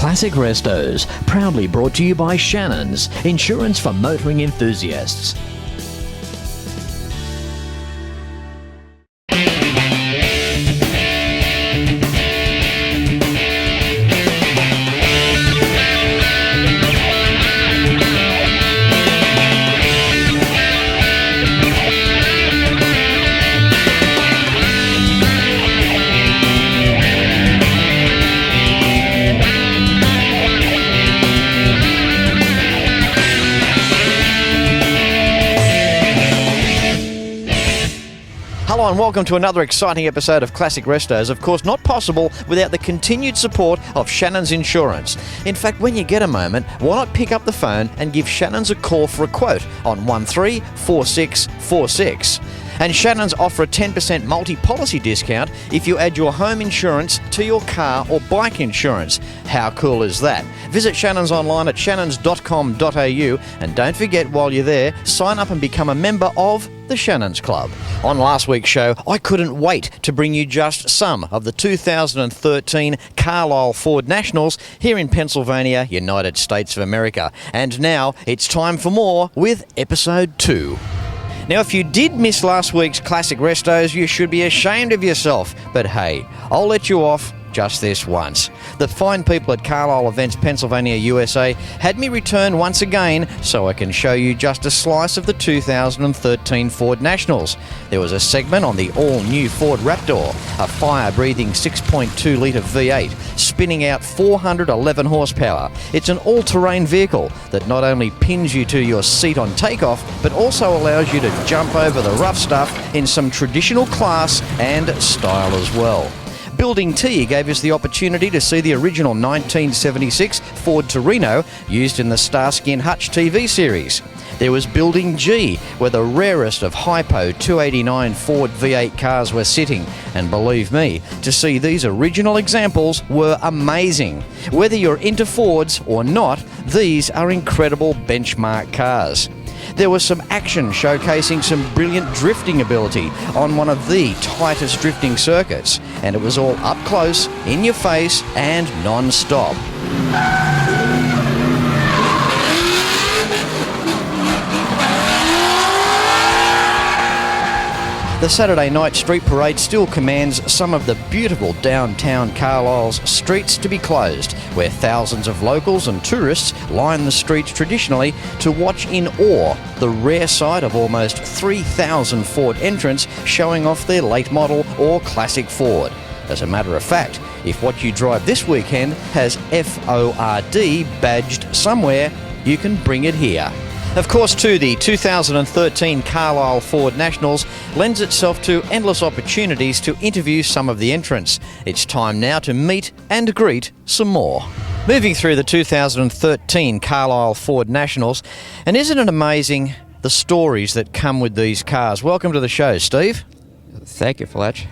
Classic Restos, proudly brought to you by Shannon's, insurance for motoring enthusiasts. Hello and welcome to another exciting episode of Classic Restos. Of course, not possible without the continued support of Shannon's Insurance. In fact, when you get a moment, why not pick up the phone and give Shannon's a call for a quote on 134646. And Shannon's offer a 10% multi-policy discount if you add your home insurance to your car or bike insurance. How cool is that? Visit Shannon's online at shannons.com.au and don't forget, while you're there, sign up and become a member of the Shannon's Club. On last week's show, I couldn't wait to bring you just some of the 2013 Carlisle Ford Nationals here in Pennsylvania, United States of America. And now it's time for more with episode 2. Now, if you did miss last week's Classic Restos, you should be ashamed of yourself. But hey, I'll let you off just this once. The fine people at Carlisle Events, Pennsylvania, USA had me return once again so I can show you just a slice of the 2013 Ford Nationals. There was a segment on the all-new Ford Raptor, a fire-breathing 6.2-litre V8, spinning out 411 horsepower. It's an all-terrain vehicle that not only pins you to your seat on takeoff, but also allows you to jump over the rough stuff in some traditional class and style as well. Building T gave us the opportunity to see the original 1976 Ford Torino used in the Starsky and Hutch TV series. There was Building G, where the rarest of Hypo 289 Ford V8 cars were sitting. And believe me, to see these original examples were amazing. Whether you're into Fords or not, these are incredible benchmark cars. There was some action showcasing some brilliant drifting ability on one of the tightest drifting circuits, and it was all up close, in your face, and non-stop. The Saturday night street parade still commands some of the beautiful downtown Carlisle's streets to be closed, where thousands of locals and tourists line the streets traditionally to watch in awe the rare sight of almost 3,000 Ford entrants showing off their late model or classic Ford. As a matter of fact, if what you drive this weekend has FORD badged somewhere, you can bring it here. Of course, too, the 2013 Carlisle Ford Nationals lends itself to endless opportunities to interview some of the entrants. It's time now to meet and greet some more. Moving through the 2013 Carlisle Ford Nationals, and isn't it amazing the stories that come with these cars? Welcome to the show, Steve. Thank you, Fletch.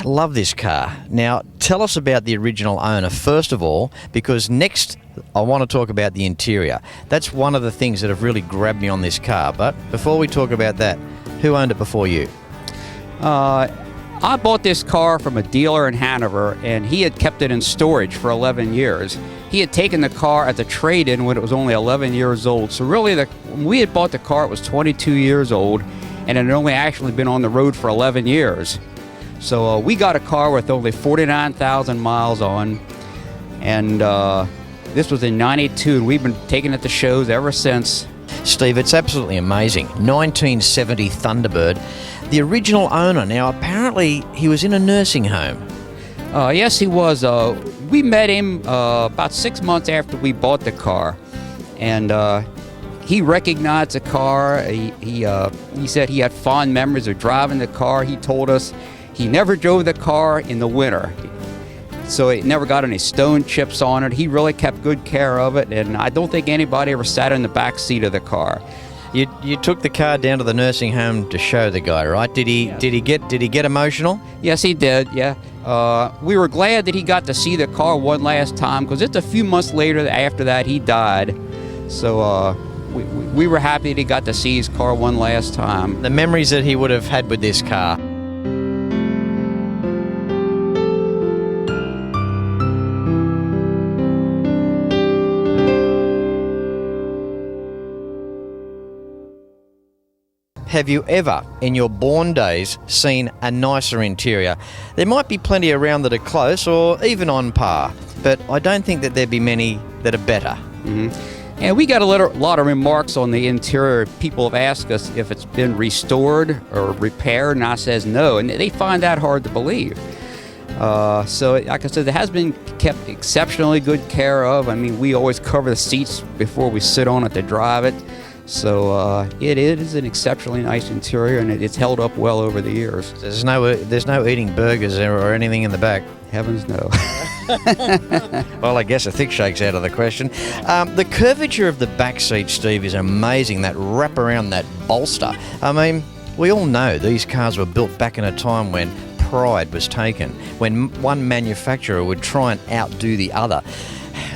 Love this car. Now, tell us about the original owner, first of all, because next I want to talk about the interior. That's one of the things that have really grabbed me on this car. But before we talk about that, who owned it before you? I bought this car from a dealer in Hanover, and he had kept it in storage for 11 years. He had taken the car at the trade-in when it was only 11 years old. So really, when we had bought the car, it was 22 years old, and it had only actually been on the road for 11 years. So we got a car with only 49,000 miles on, and this was in '92, and we've been taking it to shows ever since. Steve, it's absolutely amazing. 1970 Thunderbird. The original owner, now apparently he was in a nursing home. Yes, he was. We met him about 6 months after we bought the car, and he recognized the car. He said he had fond memories of driving the car. He told us he never drove the car in the winter, so it never got any stone chips on it. He really kept good care of it, and I don't think anybody ever sat in the back seat of the car. You took the car down to the nursing home to show the guy, right? Did he get emotional? Yes, he did. Yeah. We were glad that he got to see the car one last time, because it's a few months later after that he died. So we were happy that he got to see his car one last time. The memories that he would have had with this car. have you ever, in your born days, seen a nicer interior? There might be plenty around that are close or even on par, but I don't think that there'd be many that are better. And we got a lot of remarks on the interior. People have asked us if it's been restored or repaired, and I says no, and they find that hard to believe. So, like I said, it has been kept exceptionally good care of. I mean, we always cover the seats before we sit on it to drive it. So it is an exceptionally nice interior, and it's held up well over the years. There's no eating burgers or anything in the back. Heavens no. Well, I guess a thick shake's out of the question. The curvature of the back seat, Steve, is amazing. That wrap around that bolster. I mean, we all know these cars were built back in a time when pride was taken, when one manufacturer would try and outdo the other.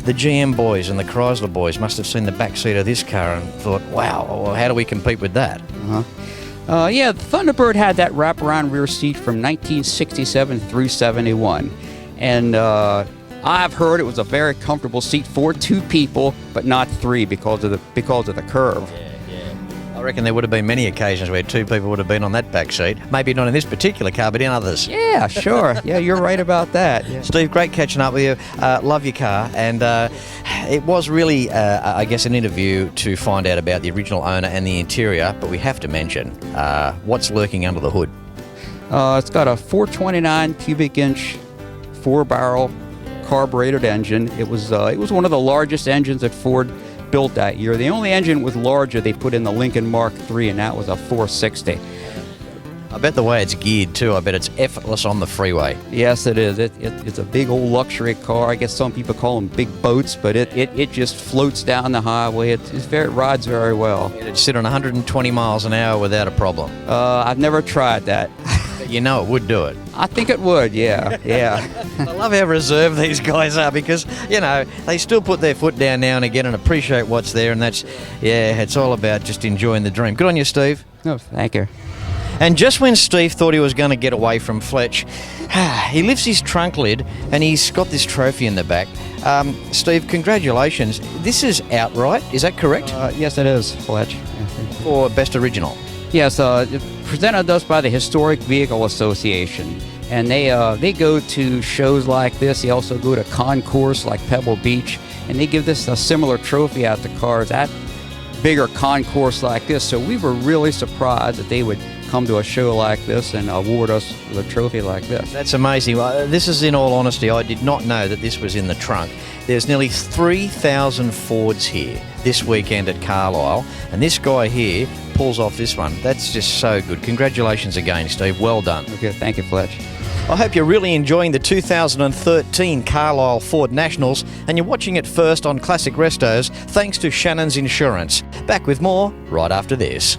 The GM boys and the Chrysler boys must have seen the back seat of this car and thought, wow, well, how do we compete with that? Yeah, the Thunderbird had that wraparound rear seat from 1967 through 71. And I've heard it was a very comfortable seat for two people, but not three because of the curve. I reckon there would have been many occasions where two people would have been on that back seat. Maybe not in this particular car, but in others. Yeah, sure. Yeah, you're right about that. Yeah. Steve, great catching up with you. Love your car. And it was really, I guess, an interview to find out about the original owner and the interior. But we have to mention what's lurking under the hood. It's got a 429 cubic inch 4-barrel carbureted engine. It was one of the largest engines that Ford built that year. The only engine was larger they put in the Lincoln Mark III, and that was a 460. I bet the way it's geared too, I bet it's effortless on the freeway. Yes, it is. It's a big old luxury car. I guess some people call them big boats, but it just floats down the highway. It rides very well. It'd sit on 120 miles an hour without a problem. I've never tried that. You know it would do it. I think it would, yeah. I love how reserved these guys are because, you know, they still put their foot down now and again and appreciate what's there, and it's all about just enjoying the dream. Good on you, Steve. Oh, thank you. And just when Steve thought he was going to get away from Fletch, he lifts his trunk lid and he's got this trophy in the back. Steve, congratulations. This is outright, is that correct? Yes, it is, Fletch. For Best Original? Yes, presented to us by the Historic Vehicle Association. And they go to shows like this. They also go to concourse like Pebble Beach. And they give this a similar trophy out to cars at bigger concourse like this. So we were really surprised that they would come to a show like this and award us with a trophy like this. That's amazing. This is, in all honesty, I did not know that this was in the trunk. There's nearly 3,000 Fords here this weekend at Carlisle, and this guy here pulls off this one. That's just so good. Congratulations again, Steve. Well done. Okay, thank you, Fletch. I hope you're really enjoying the 2013 Carlisle Ford Nationals, and you're watching it first on Classic Restos thanks to Shannon's Insurance. Back with more right after this.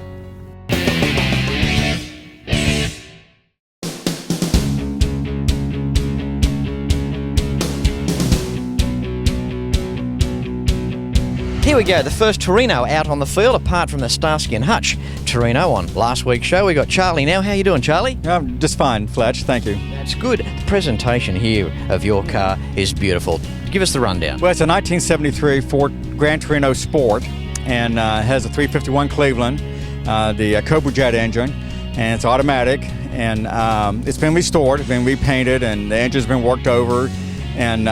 Here we go, the first Torino out on the field, apart from the Starsky and Hutch Torino on last week's show. We got Charlie now. How you doing, Charlie? Just fine, Fletch. Thank you. That's good. The presentation here of your car is beautiful. Give us the rundown. Well, it's a 1973 Ford Gran Torino Sport, and has a 351 Cleveland, the Cobra Jet engine, and it's automatic. And it's been restored, it's been repainted, and the engine's been worked over, and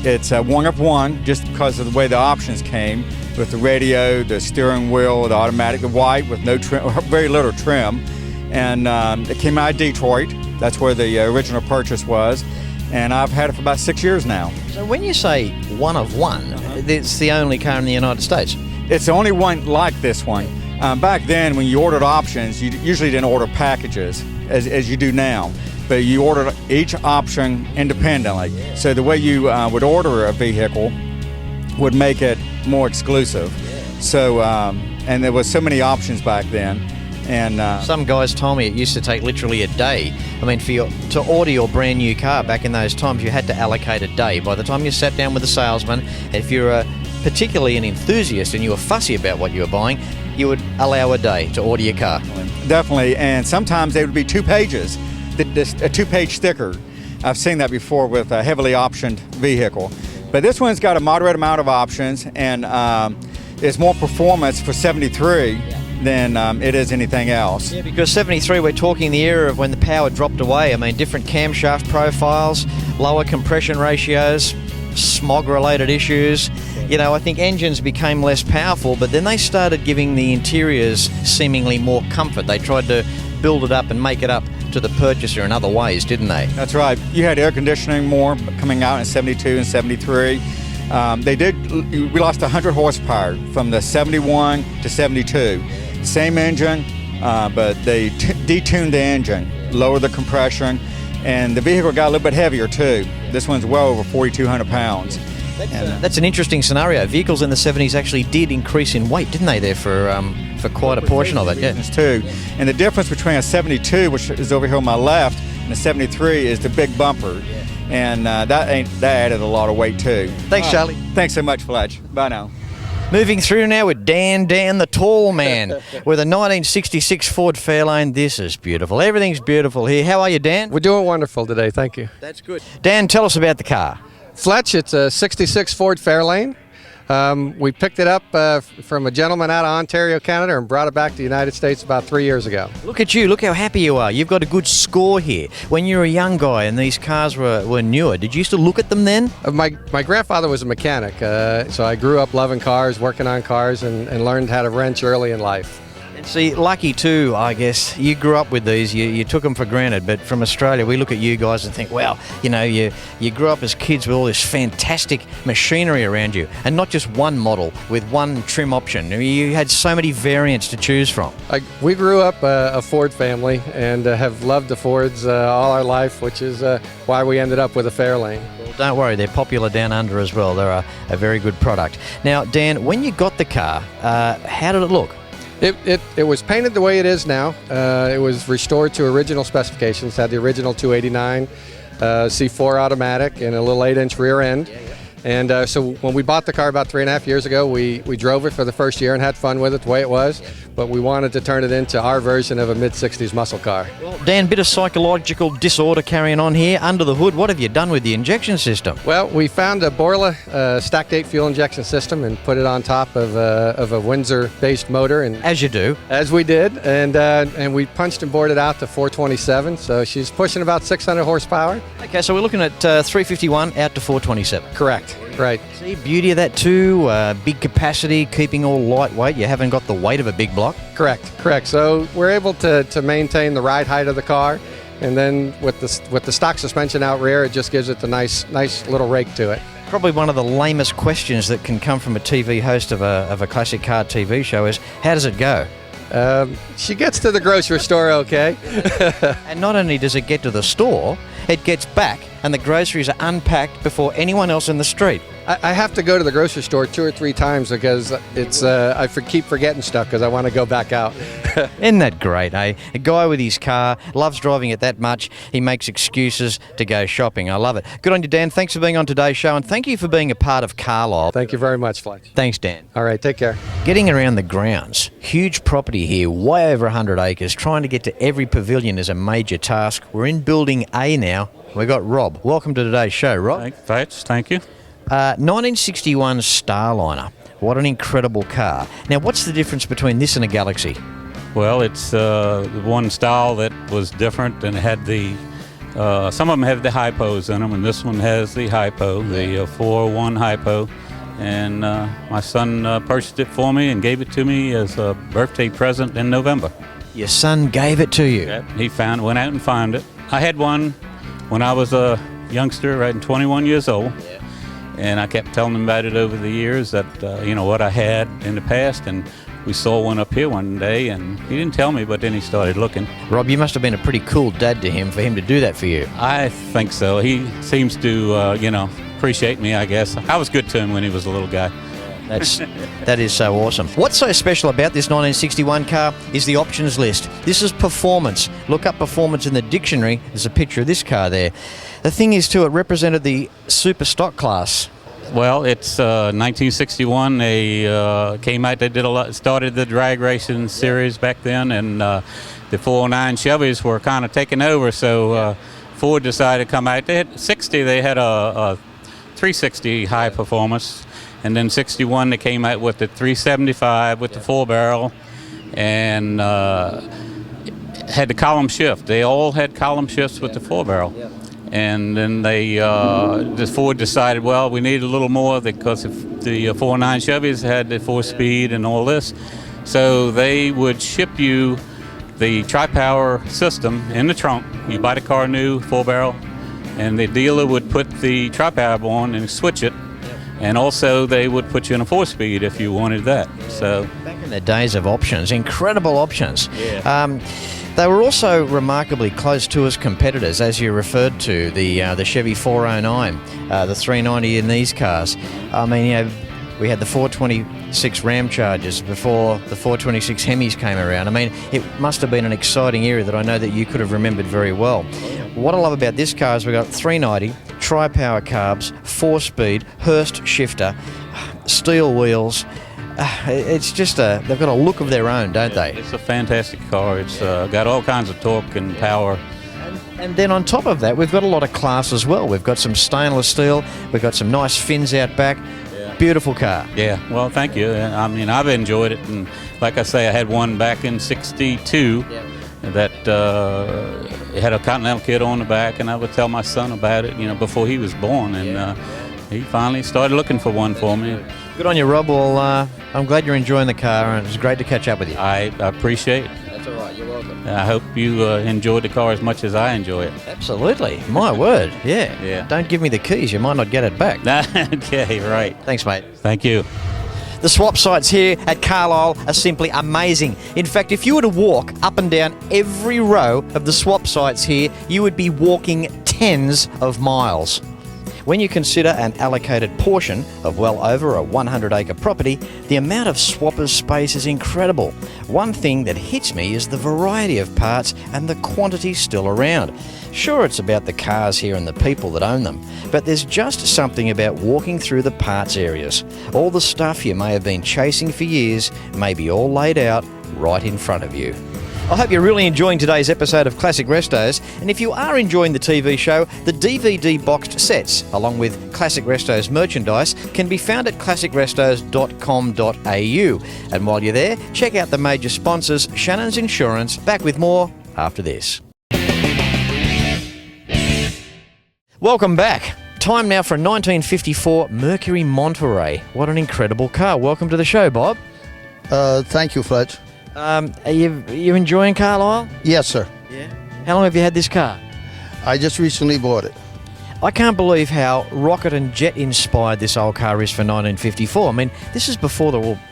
it's a one of one just because of the way the options came with the radio, the steering wheel, the automatic, the white with no trim, very little trim. And it came out of Detroit. That's where the original purchase was. And I've had it for about 6 years now. So when you say one of one, it's the only car in the United States? It's the only one like this one. Back then, when you ordered options, you usually didn't order packages as you do now. But you ordered each option independently. So the way you would order a vehicle would make it more exclusive. So, and there was so many options back then. And some guys told me it used to take literally a day. I mean, to order your brand new car back in those times, you had to allocate a day. By the time you sat down with the salesman, if you're particularly an enthusiast and you were fussy about what you were buying, you would allow a day to order your car. Definitely, and sometimes they would be 2 pages. A 2-page sticker. I've seen that before with a heavily optioned vehicle. But this one's got a moderate amount of options, and it's more performance for 73 than it is anything else. Yeah, because 73, we're talking the era of when the power dropped away. I mean, different camshaft profiles, lower compression ratios, smog-related issues. You know, I think engines became less powerful, but then they started giving the interiors seemingly more comfort. They tried to build it up and make it up to the purchaser in other ways, didn't they? That's right. You had air conditioning more coming out in 72 and 73. We lost 100 horsepower from the 71 to 72. Same engine, but they detuned the engine, lowered the compression, and the vehicle got a little bit heavier too. This one's well over 4,200 pounds. That's an interesting scenario. Vehicles in the 70s actually did increase in weight, didn't they, there for quite a portion of it? Yeah. Too. And the difference between a 72, which is over here on my left, and a 73 is the big bumper. And that added a lot of weight too. Thanks, Charlie. Thanks so much, Fletch. Bye now. Moving through now with Dan the tall man with a 1966 Ford Fairlane. This is beautiful. Everything's beautiful here. How are you, Dan? We're doing wonderful today, thank you. That's good. Dan, tell us about the car. Fletch, it's a 66 Ford Fairlane. We picked it up from a gentleman out of Ontario, Canada, and brought it back to the United States about 3 years ago. Look at you. Look how happy you are. You've got a good score here. When you were a young guy and these cars were newer, did you used to look at them then? My grandfather was a mechanic, so I grew up loving cars, working on cars, and learned how to wrench early in life. See, lucky too, I guess. You grew up with these, you took them for granted, but from Australia, we look at you guys and think, well, you know, you grew up as kids with all this fantastic machinery around you, and not just one model with one trim option. You had so many variants to choose from. We grew up a Ford family and have loved the Fords all our life, which is why we ended up with a Fairlane. Well, don't worry, they're popular down under as well. They're a very good product. Now, Dan, when you got the car, how did it look? It was painted the way it is now. It was restored to original specifications, had the original 289 C4 automatic and a little 8-inch rear end. And so when we bought the car about 3.5 years ago, we drove it for the first year and had fun with it the way it was, but we wanted to turn it into our version of a mid-60s muscle car. Well, Dan, bit of psychological disorder carrying on here. Under the hood, what have you done with the injection system? Well, we found a Borla stack date fuel injection system and put it on top of a Windsor-based motor. And as you do. As we did, and we punched and bored it out to 427, so she's pushing about 600 horsepower. Okay, so we're looking at 351 out to 427. Correct. Right. See, beauty of that too, big capacity, keeping all lightweight. You haven't got the weight of a big block. Correct. So we're able to maintain the ride height of the car, and then with the stock suspension out rear, it just gives it the nice little rake to it. Probably one of the lamest questions that can come from a TV host of a classic car TV show is, how does it go? She gets to the grocery store okay. And not only does it get to the store, it gets back and the groceries are unpacked before anyone else in the street. I have to go to the grocery store 2 or 3 times because it's I keep forgetting stuff because I want to go back out. Isn't that great, eh? A guy with his car, loves driving it that much, he makes excuses to go shopping. I love it. Good on you, Dan. Thanks for being on today's show, and thank you for being a part of Carlisle. Thank you very much, Fletch. Thanks, Dan. All right, take care. Getting around the grounds, huge property here, way over 100 acres. Trying to get to every pavilion is a major task. We're in Building A now. We've got Rob. Welcome to today's show, Rob. Fletch, thank you. 1961 Starliner. What an incredible car. Now, what's the difference between this and a Galaxy? Well, it's one style that was different and had the, some of them have the hypos in them, and this one has the hypo, the 401 hypo. And my son purchased it for me and gave it to me as a birthday present in November. Your son gave it to you? Yep, he went out and found it. I had one when I was a youngster, right, 21 years old. Yeah. And I kept telling him about it over the years, that, you know, what I had in the past. And we saw one up here one day, and he didn't tell me, but then he started looking. Rob, you must have been a pretty cool dad to him for him to do that for you. I think so. He seems to, you know, appreciate me, I guess. I was good to him when he was a little guy. That is so awesome. What's so special about this 1961 car is the options list. This is performance. Look up performance in the dictionary. There's a picture of this car there. The thing is, too, it represented the super stock class. Well, it's 1961. They came out. They started the drag racing series back then, and the 409 Chevys were kind of taking over. So Ford decided to come out. They had 60. They had a 360 high performance, and then 61 they came out with the 375 with the 4-barrel, and had the column shift. They all had column shifts with the 4-barrel. And then the Ford decided, well, we need a little more because if the 49 Chevys had the 4-speed and all this. So they would ship you the tri-power system in the trunk. You buy the car new, 4-barrel, and the dealer would put the tri-power on and switch it. And also they would put you in a 4-speed if you wanted that. So back in the days of options, incredible options. They were also remarkably close to us competitors, as you referred to, the Chevy 409, the 390 in these cars. I mean, you know, we had the 426 Ram Chargers before the 426 Hemis came around. I mean, it must have been an exciting era that I know that you could have remembered very well. What I love about this car is we've got 390, tri-power carbs, 4-speed, Hurst shifter, steel wheels. It's just they've got a look of their own, don't they? It's a fantastic car. It's got all kinds of torque and power. And then on top of that, we've got a lot of class as well. We've got some stainless steel. We've got some nice fins out back. Beautiful car. Yeah, well, thank you. I mean, I've enjoyed it. And like I say, I had one back in '62 that had a Continental kit on the back, and I would tell my son about it, you know, before he was born. And he finally started looking for one for me. Good on you, Rob. Well, I'm glad you're enjoying the car, and it was great to catch up with you. I appreciate it. That's all right. You're welcome. I hope you enjoyed the car as much as I enjoy it. Absolutely. My word. Yeah. Don't give me the keys. You might not get it back. Okay, right. Thanks, mate. Thank you. The swap sites here at Carlisle are simply amazing. In fact, if you were to walk up and down every row of the swap sites here, you would be walking tens of miles. When you consider an allocated portion of well over a 100-acre property, the amount of swappers space is incredible. One thing that hits me is the variety of parts and the quantity still around. Sure, it's about the cars here and the people that own them, but there's just something about walking through the parts areas. All the stuff you may have been chasing for years may be all laid out right in front of you. I hope you're really enjoying today's episode of Classic Restos, and if you are enjoying the TV show, the DVD boxed sets, along with Classic Restos merchandise, can be found at classicrestos.com.au. And while you're there, check out the major sponsors, Shannon's Insurance. Back with more after this. Welcome back. Time now for a 1954 Mercury Monterey. What an incredible car. Welcome to the show, Bob. Thank you, Fletch. Are you enjoying Carlisle? Yes, sir. Yeah. How long have you had this car? I just recently bought it. I can't believe how rocket and jet inspired this old car is for 1954. I mean, this is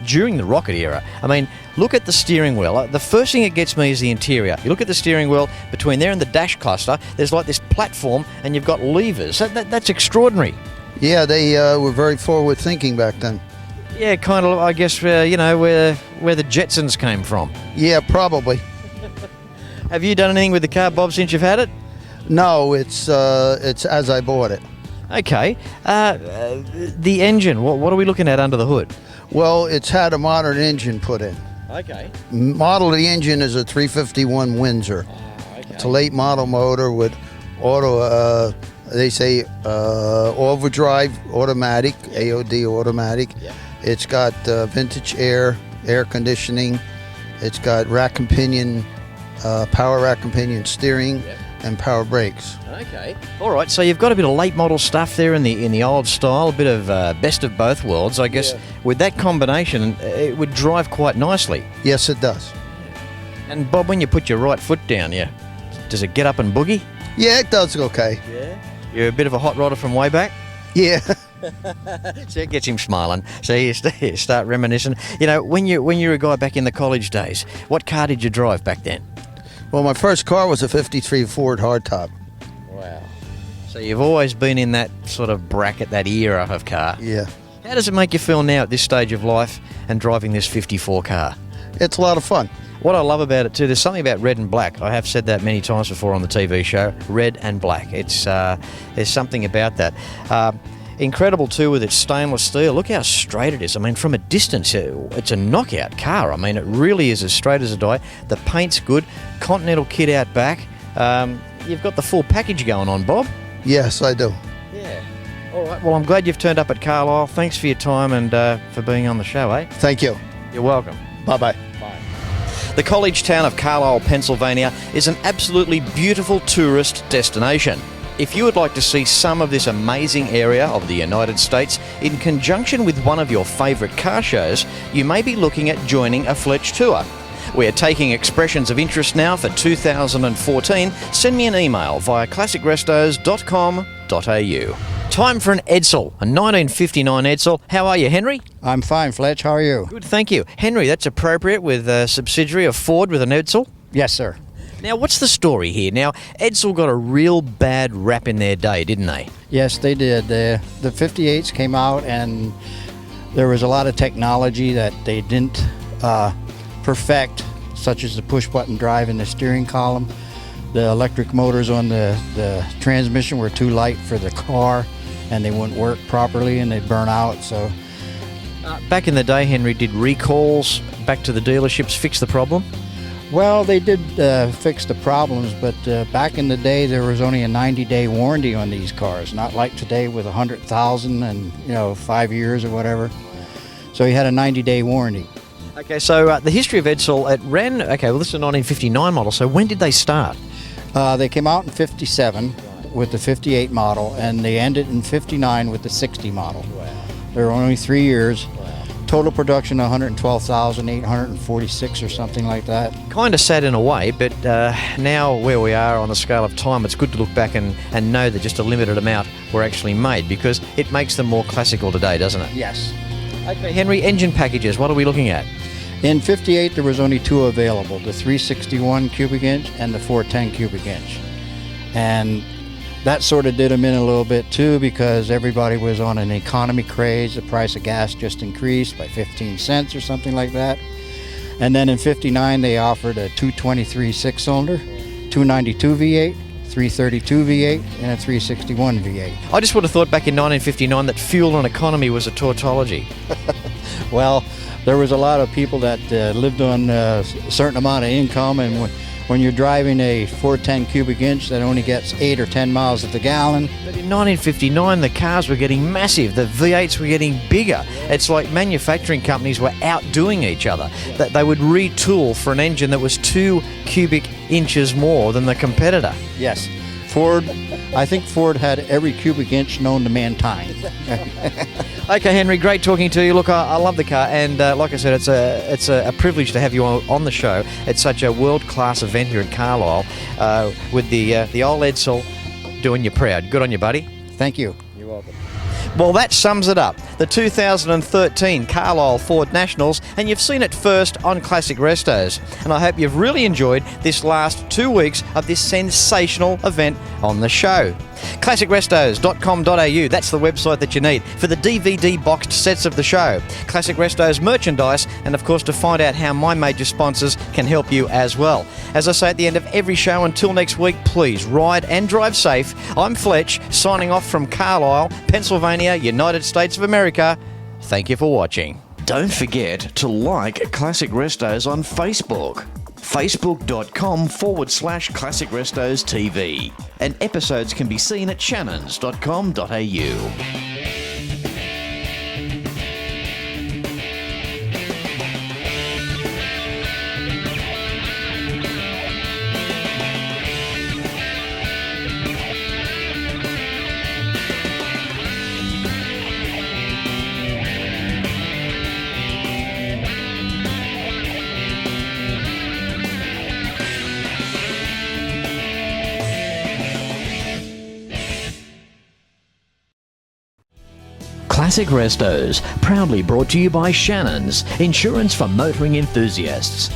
during the rocket era. I mean, look at the steering wheel. The first thing that gets me is the interior. You look at the steering wheel, between there and the dash cluster, there's like this platform and you've got levers. That's extraordinary. Yeah, they were very forward thinking back then. Yeah, kind of, I guess, you know, where the Jetsons came from. Yeah, probably. Have you done anything with the car, Bob, since you've had it? No, it's as I bought it. Okay. The engine, what are we looking at under the hood? Well, it's had a modern engine put in. Okay. Model of the engine is a 351 Windsor. Okay. It's a late model motor with auto, they say overdrive automatic, AOD automatic. Yeah. It's got vintage air conditioning. It's got rack and pinion, power rack and pinion steering, and power brakes. Okay. All right. So you've got a bit of late model stuff there in the old style, a bit of best of both worlds. I guess with that combination, it would drive quite nicely. Yes, it does. And Bob, when you put your right foot down, does it get up and boogie? Yeah, it does okay. Yeah. You're a bit of a hot rodder from way back. Yeah. So it gets him smiling. So you start reminiscing. You know, when you were a guy back in the college days, what car did you drive back then? Well, my first car was a 53 Ford hardtop. Wow. So you've always been in that sort of bracket, that era of car. Yeah. How does it make you feel now at this stage of life and driving this 54 car? It's a lot of fun. What I love about it too, there's something about red and black. I have said that many times before on the TV show. Red and black. It's there's something about that. Incredible too with its stainless steel. Look how straight it is. I mean, from a distance, it's a knockout car. I mean, it really is as straight as a die. The paint's good. Continental kit out back. You've got the full package going on, Bob. Yes, I do. Yeah. All right. Well, I'm glad you've turned up at Carlisle. Thanks for your time and for being on the show, eh? Thank you. You're welcome. Bye-bye. Bye. The college town of Carlisle, Pennsylvania is an absolutely beautiful tourist destination. If you would like to see some of this amazing area of the United States in conjunction with one of your favourite car shows, you may be looking at joining a Fletch Tour. We are taking expressions of interest now for 2014. Send me an email via classicrestos.com.au. Time for an Edsel, a 1959 Edsel. How are you, Henry? I'm fine, Fletch. How are you? Good, thank you. Henry, that's appropriate with a subsidiary of Ford with an Edsel? Yes, sir. Now, what's the story here? Now, Edsel got a real bad rap in their day, didn't they? Yes, they did. The 58s came out, and there was a lot of technology that they didn't perfect, such as the push-button drive in the steering column. The electric motors on the transmission were too light for the car, and they wouldn't work properly, and they'd burn out. So, back in the day, Henry, did recalls back to the dealerships fix the problem? well, they did fix the problems, but back in the day, there was only a 90-day warranty on these cars, not like today with 100,000 and 5 years or whatever. So you had a 90-day warranty. Okay, so the history of Edsel, it ran, okay, well, this is a 1959 model, so when did they start? They came out in 57 with the 58 model, and they ended in 59 with the 60 model. Wow. They were only 3 years. Total production 112,846 or something like that. Kind of sad in a way, but now where we are on the scale of time, it's good to look back and know that just a limited amount were actually made, because it makes them more classical today, doesn't it? Yes. Okay, Henry, engine packages, what are we looking at? In 58, there was only two available, the 361 cubic inch and the 410 cubic inch. And that sort of did them in a little bit too, because everybody was on an economy craze. The price of gas just increased by 15 cents or something like that. And then in 59, they offered a 223 six-cylinder, 292 V8, 332 V8, and a 361 V8. I just would have thought back in 1959 that fuel and economy was a tautology. Well, there was a lot of people that lived on a certain amount of income, and when you're driving a 410 cubic inch that only gets 8 or 10 miles at the gallon. But in 1959, the cars were getting massive. The V8s were getting bigger. It's like manufacturing companies were outdoing each other. That they would retool for an engine that was 2 cubic inches more than the competitor. Yes. I think Ford had every cubic inch known to mankind. Okay, Henry, great talking to you. Look, I love the car, and like I said, it's a privilege to have you on the show. It's such a world-class event here at Carlisle with the old Edsel doing you proud. Good on you, buddy. Thank you. You're welcome. Well, that sums it up. The 2013 Carlisle Ford Nationals, and you've seen it first on Classic Restos. And I hope you've really enjoyed this last 2 weeks of this sensational event on the show. ClassicRestos.com.au, that's the website that you need for the DVD boxed sets of the show, Classic Restos merchandise, and of course to find out how my major sponsors can help you as well. As I say at the end of every show, until next week, please ride and drive safe. I'm Fletch, signing off from Carlisle, Pennsylvania, United States of America. Thank you for watching. Don't forget to like Classic Restos on Facebook. Facebook.com/Classic Restos TV. And episodes can be seen at shannons.com.au. Classic Restos, proudly brought to you by Shannons, insurance for motoring enthusiasts.